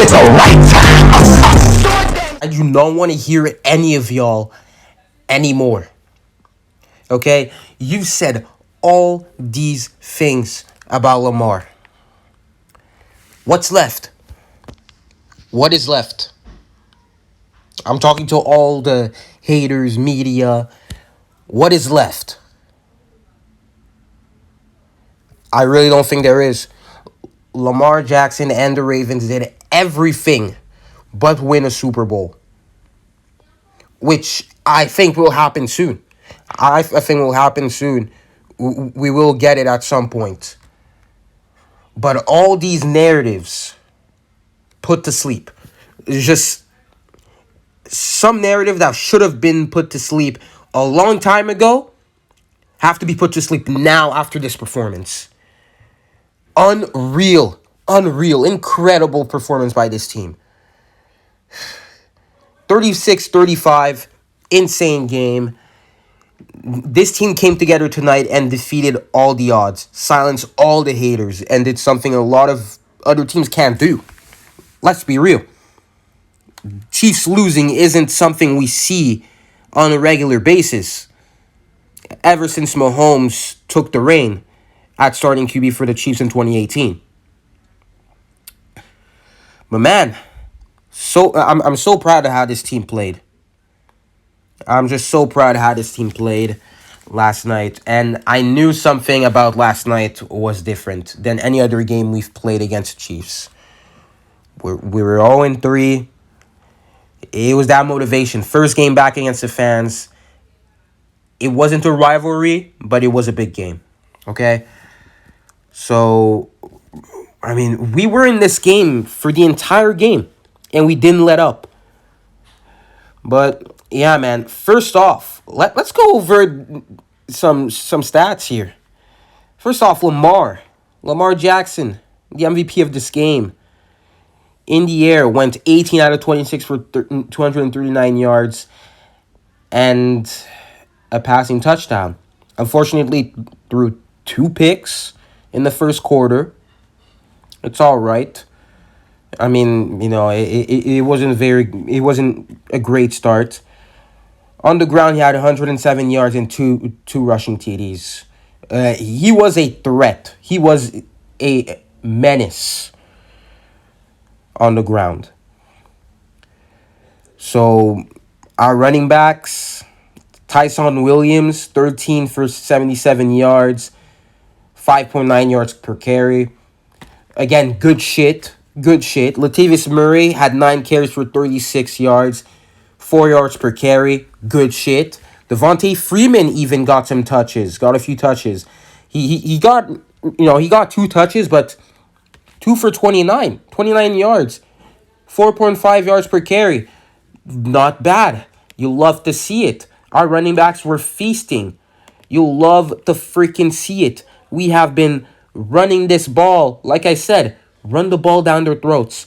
it's a right time. I do not want to hear any of y'all anymore. Okay? You've said all these things about Lamar. What's left? What is left? I'm talking to all the haters, media. What is left? I really don't think there is. Lamar Jackson and the Ravens did everything but win a Super Bowl, which I think will happen soon. I think will happen soon. We will get it at some point. But all these narratives put to sleep. It's just some narrative that should have been put to sleep a long time ago have to be put to sleep now after this performance. Unreal, incredible performance by this team. 36-35, insane game. This team came together tonight and defeated all the odds, silenced all the haters, and did something a lot of other teams can't do. Let's be real. Chiefs losing isn't something we see on a regular basis. Ever since Mahomes took the reign at starting QB for the Chiefs in 2018. But man, I'm so proud of how this team played. I'm just so proud of how this team played last night. And I knew something about last night was different than any other game we've played against the Chiefs. We were 0-3. It was that motivation. First game back against the fans. It wasn't a rivalry, but it was a big game. Okay? So, I mean, we were in this game for the entire game, and we didn't let up. But, yeah, man, first off, let's go over some stats here. First off, Lamar Jackson, the MVP of this game. In the air, went 18 out of 26 for 239 yards and a passing touchdown. Unfortunately, threw 2 picks in the first quarter. It's all right. I mean, you know, it wasn't a great start. On the ground, he had 107 yards and two rushing TDs. He was a threat. He was a menace on the ground. So, our running backs, Tyson Williams, 13 for 77 yards, 5.9 yards per carry. Again, good shit. Latavius Murray had 9 carries for 36 yards, 4 yards per carry. Good shit. Devontae Freeman even got some touches, got a few touches. He got 2 touches, but 2 for 29 yards, 4.5 yards per carry. Not bad. You love to see it. Our running backs were feasting. You'll love to freaking see it. We have been running this ball. Like I said, run the ball down their throats.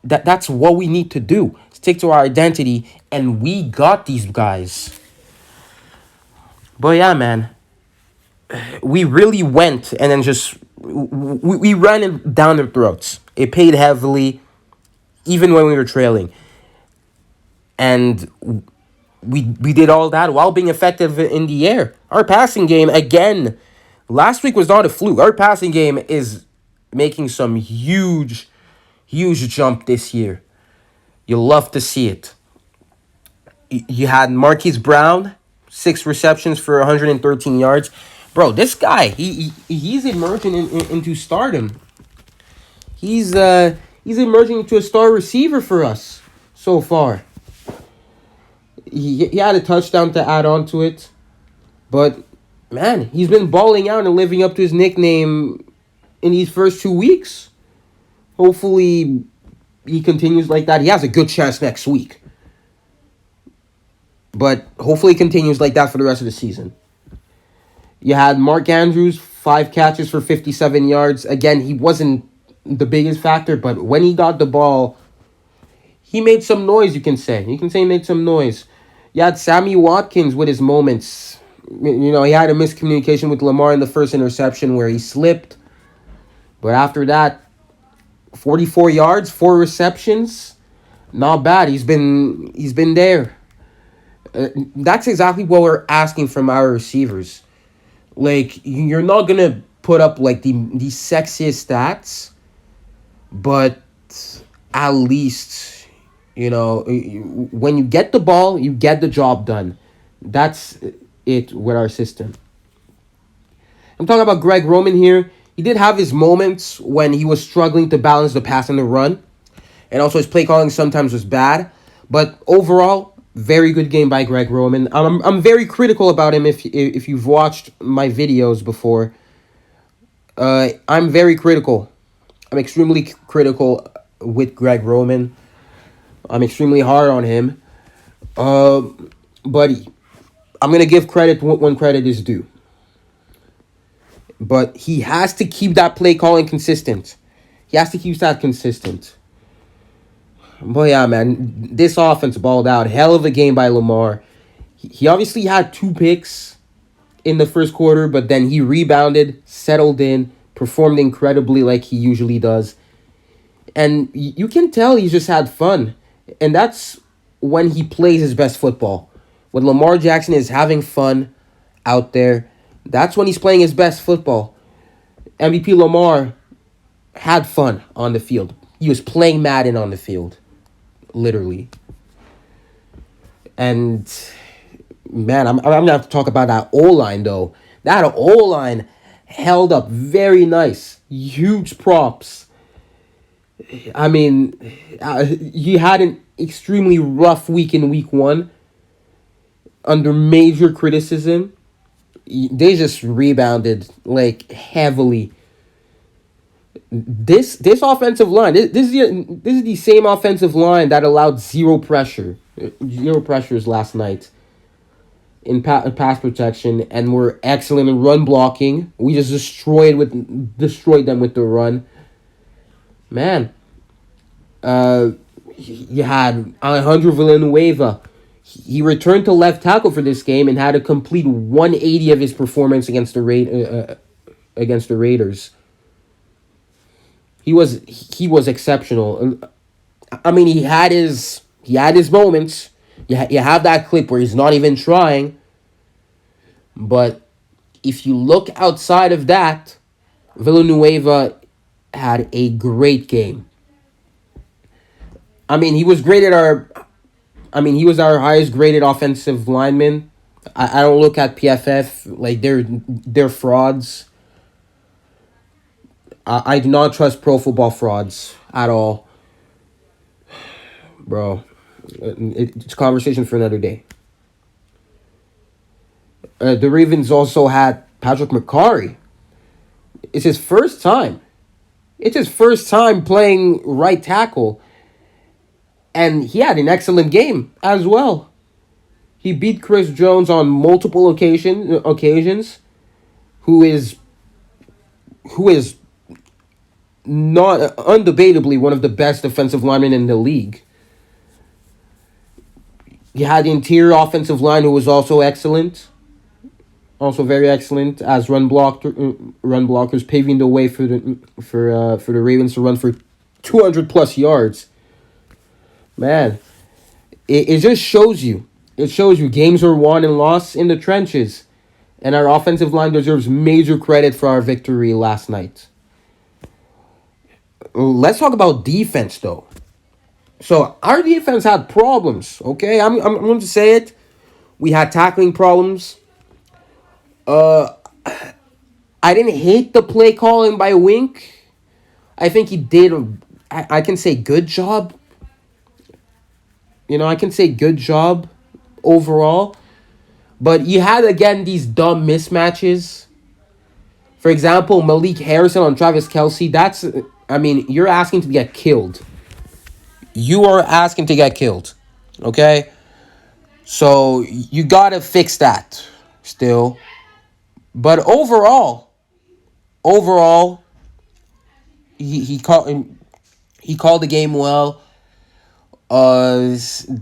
That's what we need to do. Stick to our identity, and we got these guys. But yeah, man. We really went and then just... We ran it down their throats. It paid heavily, even when we were trailing. And we did all that while being effective in the air. Our passing game, again, last week was not a fluke. Our passing game is making some huge jump this year. You'll love to see it. You had Marquise Brown, 6 receptions for 113 yards. Bro, this guy, he's emerging into stardom. He's emerging into a star receiver for us so far. He had a touchdown to add on to it. But, man, he's been balling out and living up to his nickname in these first 2 weeks. Hopefully, he continues like that. He has a good chance next week. But hopefully he continues like that for the rest of the season. You had Mark Andrews, 5 catches for 57 yards. Again, he wasn't the biggest factor, but when he got the ball, he made some noise, you can say. You can say he made some noise. You had Sammy Watkins with his moments. You know, he had a miscommunication with Lamar in the first interception where he slipped. But after that, 44 yards, 4 receptions. Not bad. He's been there. That's exactly what we're asking from our receivers. Like, you're not gonna put up like the sexiest stats, but at least, when you get the ball, you get the job done. That's it with our system. I'm talking about Greg Roman here. He did have his moments when he was struggling to balance the pass and the run, and also his play calling sometimes was bad. But overall, very good game by Greg Roman. I'm very critical about him. If you've watched my videos before, I'm very critical. I'm extremely critical with Greg Roman. I'm extremely hard on him. But I'm gonna give credit when credit is due. But he has to keep that play calling consistent. He has to keep that consistent. But yeah, man, this offense balled out. Hell of a game by Lamar. He obviously had 2 picks in the first quarter, but then he rebounded, settled in, performed incredibly like he usually does. And you can tell he's just had fun. And that's when he plays his best football. When Lamar Jackson is having fun out there, that's when he's playing his best football. MVP Lamar had fun on the field. He was playing Madden on the field. Literally. And, man, I'm going to have to talk about that O-line, though. That O-line held up very nice. Huge props. I mean, he had an extremely rough week in week 1. Under major criticism. They just rebounded, like, heavily. This offensive line, this is the same offensive line that allowed zero pressures last night in pass protection, and were excellent in run blocking. We just destroyed them with the run. Man, you had Alejandro Villanueva. He returned to left tackle for this game and had a complete 180 of his performance against the Raiders. He was exceptional. I mean, he had his moments. You have that clip where he's not even trying. But if you look outside of that, Villanueva had a great game. I mean, he was our highest graded offensive lineman. I don't look at PFF like they're frauds. I do not trust pro football frauds at all. Bro, it's a conversation for another day. The Ravens also had Patrick McCarry. It's his first time. It's his first time playing right tackle. And he had an excellent game as well. He beat Chris Jones on multiple occasions, who is not undebatably one of the best defensive linemen in the league. You had the interior offensive line, who was also excellent, also very excellent as run blockers, paving the way for the Ravens to run for 200 plus yards. Man, it just shows you. It shows you games are won and lost in the trenches, and our offensive line deserves major credit for our victory last night. Let's talk about defense, though. So our defense had problems. Okay, I'm going to say it. We had tackling problems. I didn't hate the play calling by Wink. I think he did. I can say good job. I can say good job overall. But you had, again, these dumb mismatches. For example, Malik Harrison on Travis Kelce. You're asking to get killed. You are asking to get killed. Okay? So, you got to fix that still. But overall, he called the game well.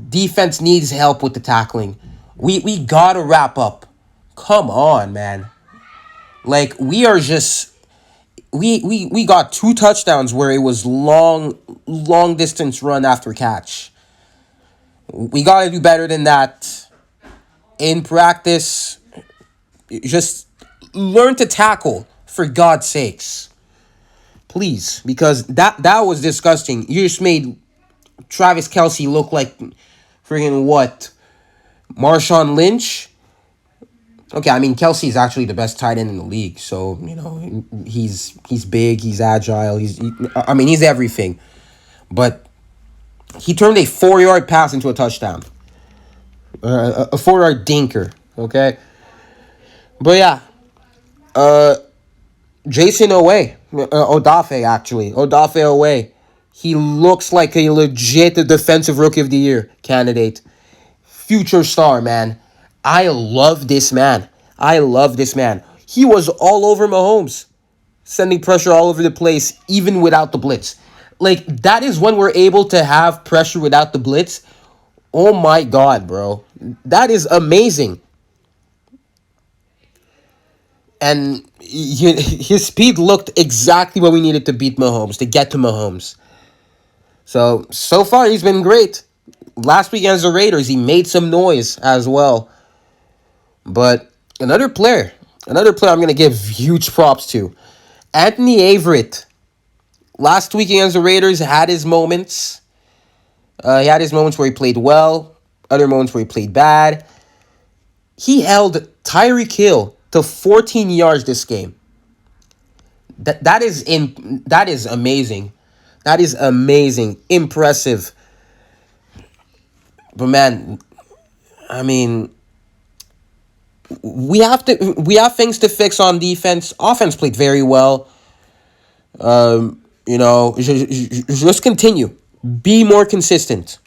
Defense needs help with the tackling. We gotta wrap up. Come on, man. Like, we are just... we got 2 touchdowns where it was long distance run after catch. We got to do better than that in practice. Just learn to tackle, for God's sakes. Please, because that was disgusting. You just made Travis Kelce look like friggin' what? Marshawn Lynch? Okay, I mean, Kelce is actually the best tight end in the league. So, he's big, he's agile, he's everything. But he turned a 4-yard pass into a touchdown. A 4-yard dinker, okay? But yeah, Jason Odafe, actually. Odafe Owe. He looks like a legit defensive rookie of the year candidate. Future star, man. I love this man. He was all over Mahomes, sending pressure all over the place, even without the blitz. Like, that is when we're able to have pressure without the blitz. Oh my God, bro. That is amazing. And his speed looked exactly what we needed to beat Mahomes, to get to Mahomes. So far, he's been great. Last week against the Raiders, he made some noise as well. But another player I'm going to give huge props to. Anthony Averett. Last week against the Raiders had his moments. He had his moments where he played well. Other moments where he played bad. He held Tyreek Hill to 14 yards this game. That is amazing. That is amazing. Impressive. But man, I mean, we have things to fix on defense. Offense played very well. Just continue. Be more consistent.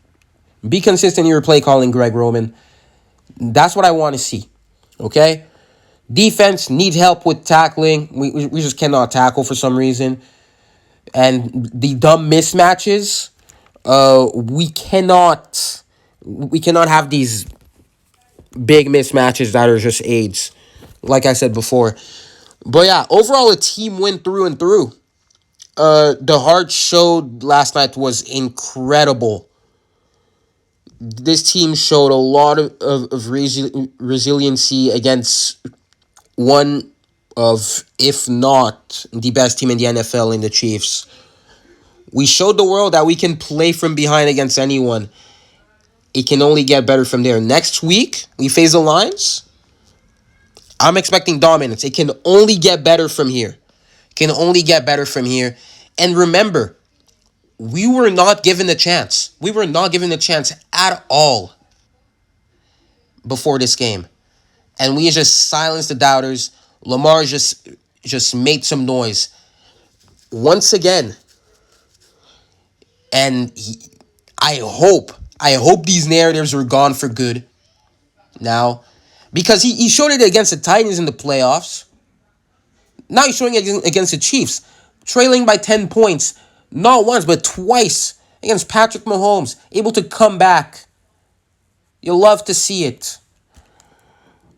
Be consistent in your play calling, Greg Roman. That's what I want to see. Okay? Defense needs help with tackling. We just cannot tackle for some reason. And the dumb mismatches, we cannot have these big mismatches that are just AIDS, like I said before. But yeah, overall a team win through and through. The heart showed last night was incredible. This team showed a lot of resiliency against one of, if not the best team in the NFL in the Chiefs. We showed the world that we can play from behind against anyone. It can only get better from there. Next week, we face the Lions. I'm expecting dominance. It can only get better from here. And remember, we were not given the chance. We were not given the chance at all before this game. And we just silenced the doubters. Lamar just made some noise. Once again. And I hope these narratives are gone for good now. Because he showed it against the Titans in the playoffs. Now he's showing it against the Chiefs. Trailing by 10 points. Not once, but twice. Against Patrick Mahomes. Able to come back. You'll love to see it.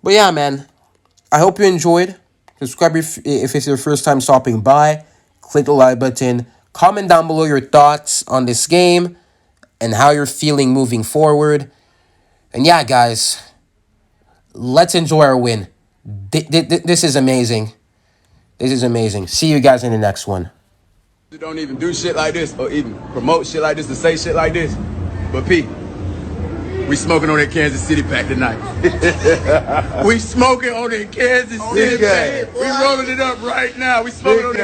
But yeah, man. I hope you enjoyed. Subscribe if it's your first time stopping by. Click the like button. Comment down below your thoughts on this game and how you're feeling moving forward. And yeah, guys, let's enjoy our win. This is amazing. See you guys in the next one. Don't even do shit like this or even promote shit like this to say shit like this. But P, we smoking on that Kansas City pack tonight. We smoking on that Kansas City pack. We rolling it up right now. We smoking on that.